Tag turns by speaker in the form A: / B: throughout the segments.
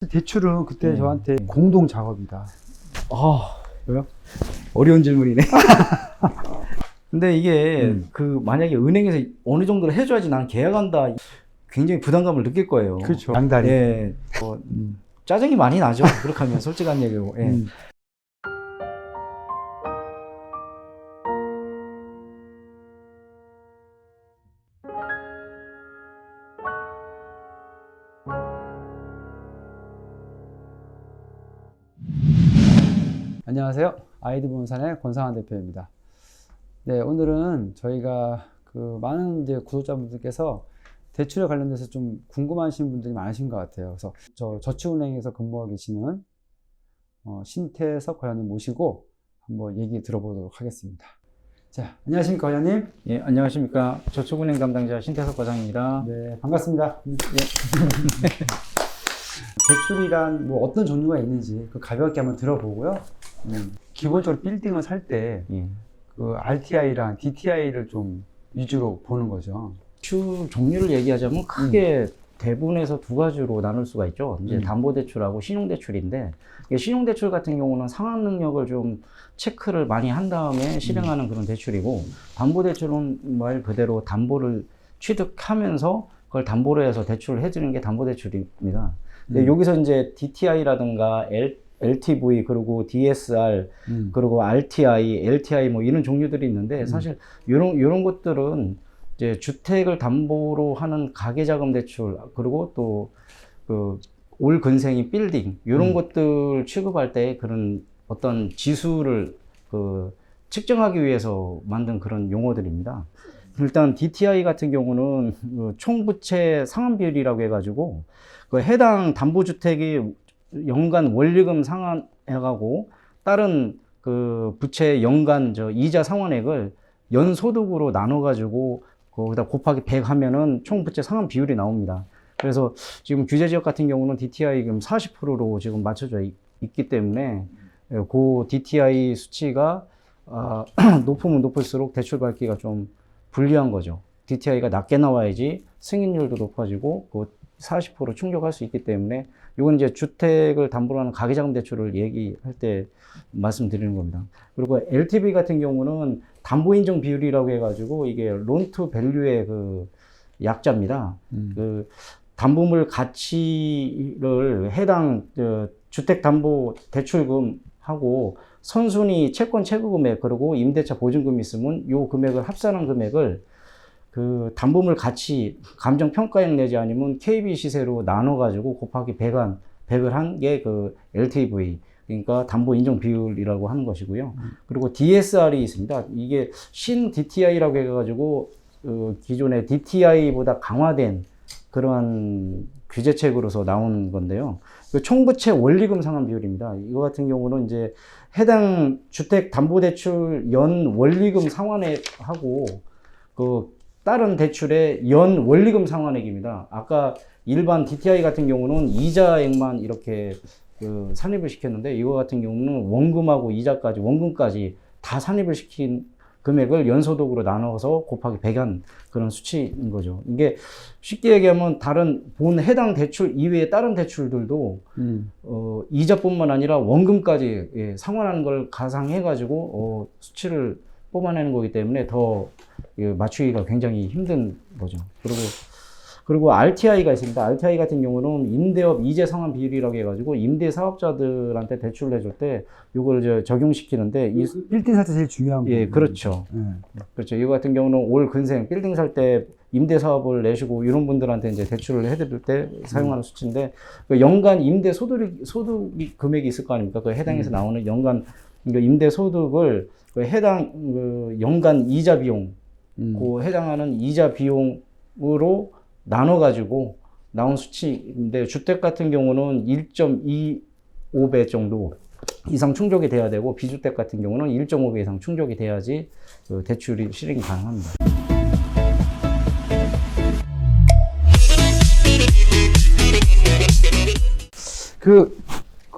A: 대출은 그때 저한테 공동 작업이다.
B: 왜요? 어려운 질문이네. 근데 이게 만약에 은행에서 어느 정도를 해줘야지 난 계약한다. 굉장히 부담감을 느낄 거예요.
A: 그렇죠. 양다리.
B: 예. 짜증이 많이 나죠. 그렇게 하면 솔직한 얘기고. 예.
A: 안녕하세요. 아이드 부동산의 권상환 대표입니다. 네, 오늘은 저희가 많은 이제 구독자분들께서 대출에 관련돼서 좀 궁금하신 분들이 많으신 것 같아요. 그래서 저축은행에서 근무하고 계시는 신태석 과장님 모시고 한번 얘기 들어보도록 하겠습니다. 자, 안녕하십니까 과장님?
B: 예, 안녕하십니까. 저축은행 담당자 신태석 과장입니다.
A: 네, 반갑습니다. 대출이란 뭐 어떤 종류가 있는지 가볍게 한번 들어보고요. 기본적으로 빌딩을 살 때 RTI랑 DTI를 좀 위주로 보는 거죠.
B: 대출 종류를 얘기하자면 크게 대부분에서 두 가지로 나눌 수가 있죠. 이제 담보대출하고 신용대출인데, 신용대출 같은 경우는 상환 능력을 좀 체크를 많이 한 다음에 실행하는 그런 대출이고, 담보대출은 말 그대로 담보를 취득하면서 그걸 담보로 해서 대출을 해주는 게 담보대출입니다. 근데 여기서 이제 DTI라든가 LTV, 그리고 DSR, 그리고 RTI, LTI 뭐 이런 종류들이 있는데, 사실 이런 것들은 이제 주택을 담보로 하는 가계자금 대출, 그리고 또 올 근생인 빌딩, 이런 것들 취급할 때 그런 어떤 지수를 측정하기 위해서 만든 그런 용어들입니다. 일단 DTI 같은 경우는 총부채 상환 비율이라고 해가지고 해당 담보주택이 연간 원리금 상환해가고 다른 부채 연간 이자 상환액을 연소득으로 나눠가지고 거기다 곱하기 100 하면은 총부채 상환 비율이 나옵니다. 그래서 지금 규제지역 같은 경우는 DTI 지금 40%로 지금 맞춰져 있기 때문에 그 DTI 수치가 높으면 높을수록 대출 받기가 좀 불리한 거죠. DTI가 낮게 나와야지 승인율도 높아지고 40% 충족할 수 있기 때문에 이건 이제 주택을 담보로 하는 가계자금 대출을 얘기할 때 말씀드리는 겁니다. 그리고 LTV 같은 경우는 담보 인정 비율이라고 해가지고 이게 론 투 밸류의 약자입니다. 담보물 가치를 해당 주택 담보 대출금하고 선순위 채권 채무 금액, 그리고 임대차 보증금이 있으면 요 금액을 합산한 금액을 담보물 가치 감정 평가액 내지 아니면 KB 시세로 나눠 가지고 곱하기 100을 한 게 LTV, 그러니까 담보 인정 비율이라고 하는 것이고요. 그리고 DSR이 있습니다. 이게 신 DTI라고 해 가지고 기존의 DTI보다 강화된 그런 규제책으로서 나온 건데요. 총부채 원리금 상환 비율입니다. 이거 같은 경우는 이제 해당 주택 담보대출 연 원리금 상환액하고 다른 대출의 연 원리금 상환액입니다. 아까 일반 DTI 같은 경우는 이자액만 이렇게 산입을 시켰는데, 이거 같은 경우는 원금하고 이자까지, 원금까지 다 산입을 시킨 금액을 연소득으로 나눠서 곱하기 100한 그런 수치인 거죠. 이게 쉽게 얘기하면 해당 대출 이외의 다른 대출들도 이자뿐만 아니라 원금까지 상환하는 걸 가상해가지고 수치를 뽑아내는 거기 때문에 더 맞추기가 굉장히 힘든 거죠. 그리고 RTI가 있습니다. RTI 같은 경우는 임대업 이재 상환 비율이라고 해가지고 임대 사업자들한테 대출을 해줄 때 이걸 적용시키는데,
A: 빌딩 살 때 제일 중요한 거.
B: 예, 그렇죠. 그렇죠. 이거 같은 경우는 올 근생 빌딩 살 때 임대 사업을 내시고 이런 분들한테 이제 대출을 해드릴 때 사용하는 수치인데, 연간 임대 소득 금액이 있을 거 아닙니까? 해당에서 나오는 연간 임대 소득을 해당 연간 이자 비용, 해당하는 이자 비용으로 나눠가지고 나온 수치인데, 주택 같은 경우는 1.25배 정도 이상 충족이 돼야 되고, 비주택 같은 경우는 1.5배 이상 충족이 돼야지 대출이 실행이 가능합니다.
A: 그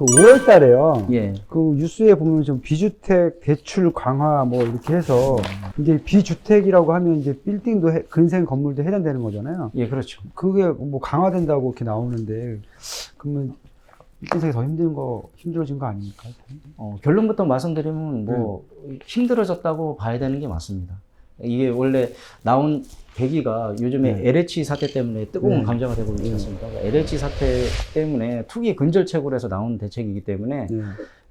A: 5월 달에요.
B: 예.
A: 뉴스에 보면 좀 비주택 대출 강화 뭐 이렇게 해서 이제 비주택이라고 하면 이제 빌딩도 근생 건물도 해당되는 거잖아요.
B: 예, 그렇죠.
A: 그게 뭐 강화된다고 이렇게 나오는데, 그러면 일진생이 더 힘들어진 거 아닙니까?
B: 결론부터 말씀드리면 뭐 힘들어졌다고 봐야 되는 게 맞습니다. 이게 원래 나온 계기가 요즘에
A: 네.
B: LH 사태 때문에 뜨거운
A: 네.
B: 감자가 되고 있지 않습니까? LH 사태 때문에 투기 근절책으로 해서 나온 대책이기 때문에
A: 네.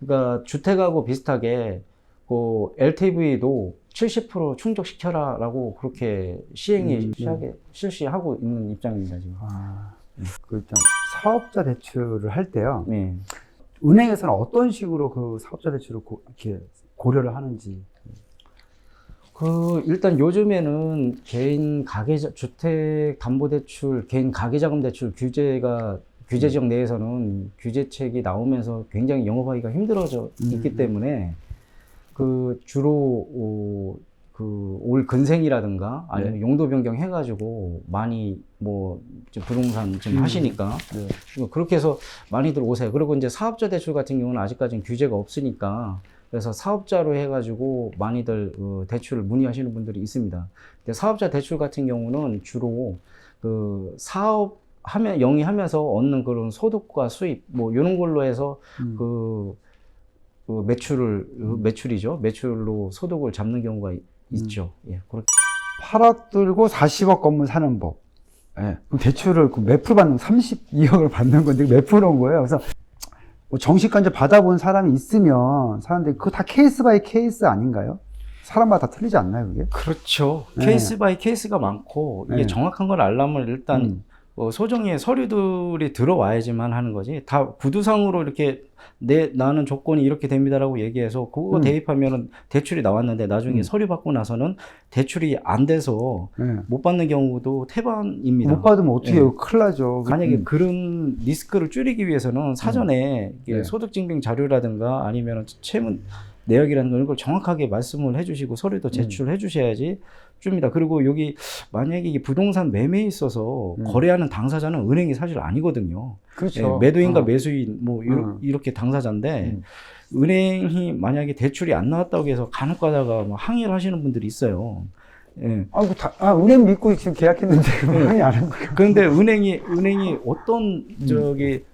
B: 그러니까 주택하고 비슷하게 그 LTV도 70% 충족시켜라라고 그렇게 시행이 실시하고 있는 입장입니다 지금.
A: 그 일단 사업자 대출을 할 때요.
B: 네.
A: 은행에서는 어떤 식으로 그 사업자 대출을 이렇게 고려를 하는지.
B: 일단 요즘에는 개인 주택 담보 대출, 개인 가계자금 대출 규제 지역 내에서는 규제책이 나오면서 굉장히 영업하기가 힘들어져 있기 때문에 주로 올 근생이라든가 아니면 용도 변경 해가지고 많이 지금 부동산 지금 하시니까 그렇게 해서 많이들 오세요. 그리고 이제 사업자 대출 같은 경우는 아직까지는 규제가 없으니까 그래서 사업자로 해가지고 많이들 대출을 문의하시는 분들이 있습니다. 근데 사업자 대출 같은 경우는 주로 영위하면서 얻는 그런 소득과 수입 이런 걸로 해서 매출로 소득을 잡는 경우가 있죠. 예, 그렇게.
A: 8억 들고 40억 건물 사는 법. 예. 그럼 대출을 몇 프로 받는, 32억을 받는 건데 몇 프로인 거예요? 그래서 정식간접 받아본 사람이 있으면 사람들이 그거 다 케이스 바이 케이스 아닌가요? 사람마다 다 틀리지 않나요, 그게?
B: 그렇죠.
A: 네.
B: 케이스 바이 케이스가 많고 이게 정확한 걸 알려면 일단 소정의 서류들이 들어와야지만 하는 거지. 다 구두상으로 이렇게 나는 조건이 이렇게 됩니다라고 얘기해서 그거 대입하면은 대출이 나왔는데 나중에 서류 받고 나서는 대출이 안 돼서 못 받는 경우도 태반입니다.
A: 못 받으면 어떻게 해요? 큰일 나죠.
B: 만약에 그런 리스크를 줄이기 위해서는 사전에 소득증빙 자료라든가 아니면 채무 내역이라는 걸 정확하게 말씀을 해주시고 서류도 제출해 주셔야지 줍니다. 그리고 여기 만약에 이게 부동산 매매에 있어서 거래하는 당사자는 은행이 사실 아니거든요.
A: 그렇죠.
B: 매도인과 매수인 이렇게 당사자인데 은행이 만약에 대출이 안 나왔다고 해서 간혹 가다가 항의를 하시는 분들이 있어요. 예.
A: 은행 믿고 지금 계약했는데 항의 안 한 거예요.
B: 그런데 은행이 어떤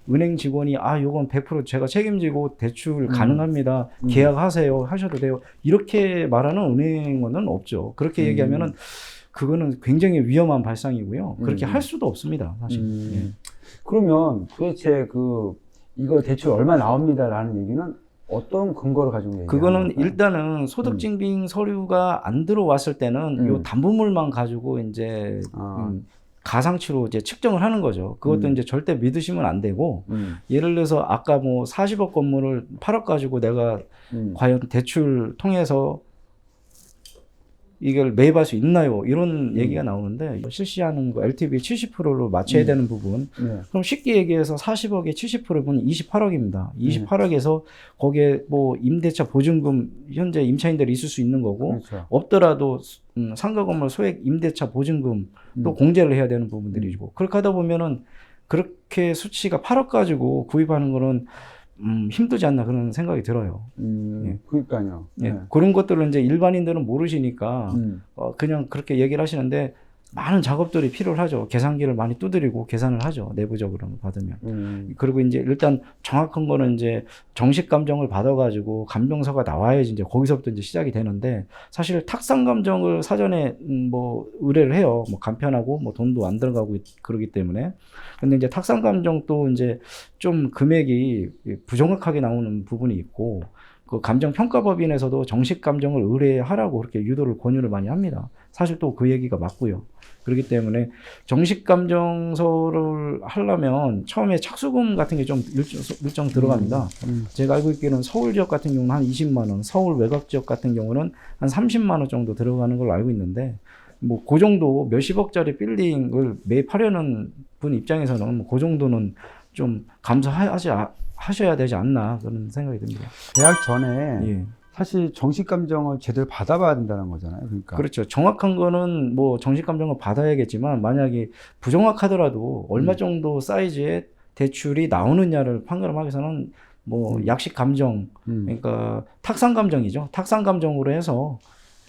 B: 은행 직원이 요건 100% 제가 책임지고 대출 가능합니다. 계약하세요. 하셔도 돼요. 이렇게 말하는 은행은 없죠. 그렇게 얘기하면은 그거는 굉장히 위험한 발상이고요. 그렇게 할 수도 없습니다, 사실. 예.
A: 그러면 도대체 이거 대출 얼마 나옵니다라는 얘기는 어떤 근거를 가지고 얘기하는
B: 그거는
A: 건가요?
B: 일단은 소득증빙 서류가 안 들어왔을 때는 요 담보물만 가지고 이제 가상치로 이제 측정을 하는 거죠. 그것도 이제 절대 믿으시면 안 되고 예를 들어서 아까 40억 건물을 8억 가지고 내가 과연 대출 통해서 이걸 매입할 수 있나요? 이런 얘기가 나오는데 실시하는 거 LTV 70%로 맞춰야 되는 부분. 그럼 쉽게 얘기해서 40억에 70%면 28억입니다. 28억에서 거기에 임대차 보증금 현재 임차인들이 있을 수 있는 거고
A: 그렇죠.
B: 없더라도 상가 건물 소액 임대차 보증금 또 공제를 해야 되는 부분들이고 그렇게 하다 보면은 그렇게 수치가 8억 가지고 구입하는 거는 힘들지 않나 그런 생각이 들어요.
A: 그러니까요.
B: 그런 것들을 이제 일반인들은 모르시니까 그냥 그렇게 얘기를 하시는데 많은 작업들이 필요하죠. 계산기를 많이 두드리고 계산을 하죠. 내부적으로 받으면. 그리고 이제 일단 정확한 거는 이제 정식 감정을 받아가지고 감정서가 나와야지 이제 거기서부터 이제 시작이 되는데 사실 탁상 감정을 사전에 의뢰를 해요. 간편하고 돈도 안 들어가고 그러기 때문에. 근데 이제 탁상 감정도 이제 좀 금액이 부정확하게 나오는 부분이 있고 그 감정평가법인에서도 정식 감정을 의뢰하라고 그렇게 유도를 권유를 많이 합니다. 사실 또 그 얘기가 맞고요. 그렇기 때문에 정식 감정서를 하려면 처음에 착수금 같은 게 좀 일정 들어갑니다. 제가 알고 있기로는 서울 지역 같은 경우는 한 20만 원, 서울 외곽 지역 같은 경우는 한 30만 원 정도 들어가는 걸로 알고 있는데 그 정도 몇십억짜리 빌딩을 매입하려는 분 입장에서는 그 정도는 좀 감수하셔야 되지 않나 그런 생각이 듭니다.
A: 계약 전에 사실 정식 감정을 제대로 받아봐야 된다는 거잖아요. 그러니까.
B: 그렇죠. 정확한 거는 정식 감정을 받아야겠지만 만약에 부정확하더라도 얼마 정도 사이즈의 대출이 나오느냐를 판가름하기 위해서는 약식 감정, 그러니까 탁상 감정이죠. 탁상 감정으로 해서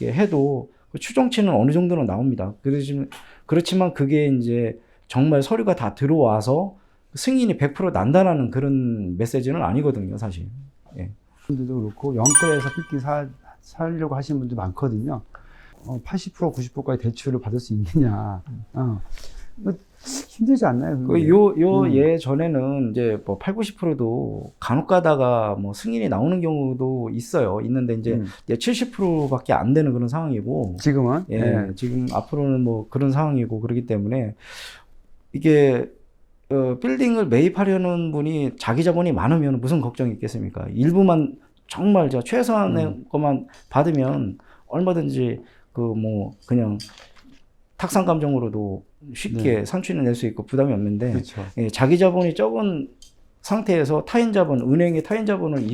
B: 해도 추정치는 어느 정도는 나옵니다. 그렇지만 그게 이제 정말 서류가 다 들어와서 승인이 100% 난다라는 그런 메시지는 아니거든요, 사실. 예.
A: 분들도 그렇고 영끌에서 빌딩 사려고 하시는 분들 많거든요. 80% 90%까지 대출을 받을 수 있느냐. 이거 힘들지 않나요? 그게?
B: 예전에는 이제 뭐 8, 90%도 간혹 가다가 뭐 승인이 나오는 경우도 있어요. 있는데 이제 70%밖에 안 되는 그런 상황이고.
A: 지금은?
B: 예,
A: 네.
B: 지금 앞으로는 뭐 그런 상황이고 그렇기 때문에 이게 빌딩을 매입하려는 분이 자기 자본이 많으면 무슨 걱정이 있겠습니까? 일부만 정말 저 최소한의 것만 받으면 얼마든지 그 뭐 그냥 탁상 감정으로도 쉽게 산출해 낼 수 있고 부담이 없는데
A: 그렇죠.
B: 예, 자기 자본이 적은 상태에서 타인 자본, 은행의 타인 자본을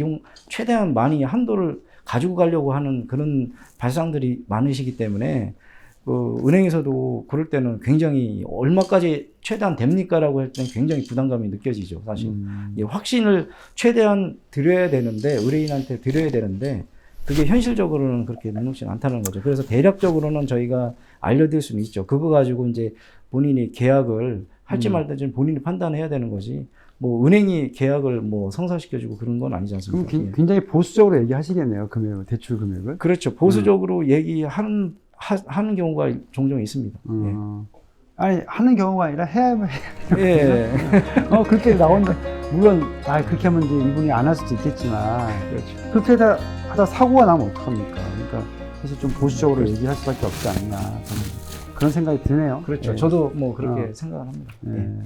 B: 최대한 많이 한도를 가지고 가려고 하는 그런 발상들이 많으시기 때문에 은행에서도 그럴 때는 굉장히 얼마까지 최대한 됩니까라고 할 때는 굉장히 부담감이 느껴지죠, 사실. 예, 확신을 최대한 드려야 되는데, 의뢰인한테 드려야 되는데, 그게 현실적으로는 그렇게 녹록지 않다는 거죠. 그래서 대략적으로는 저희가 알려드릴 수는 있죠. 그거 가지고 이제 본인이 계약을 할지 말든지 본인이 판단해야 되는 거지. 뭐 은행이 계약을 뭐 성사시켜주고 그런 건 아니지 않습니까?
A: 그럼 굉장히 보수적으로 얘기하시겠네요, 금액을, 대출 금액을.
B: 그렇죠. 보수적으로 얘기하는 경우가 종종 있습니다.
A: 아니, 하는 경우가 아니라 해야
B: 예.
A: 그렇게 나온다. 물론, 그렇게 하면 이제 이분이 안 할 수도 있겠지만,
B: 그렇죠.
A: 그렇게 하다 사고가 나면 어떡합니까? 그러니까, 사실 좀 보수적으로 얘기할 수밖에 없지 않나. 저는 그런 생각이 드네요.
B: 그렇죠.
A: 예.
B: 저도 뭐 그렇게 생각을 합니다.
A: 예.
B: 예.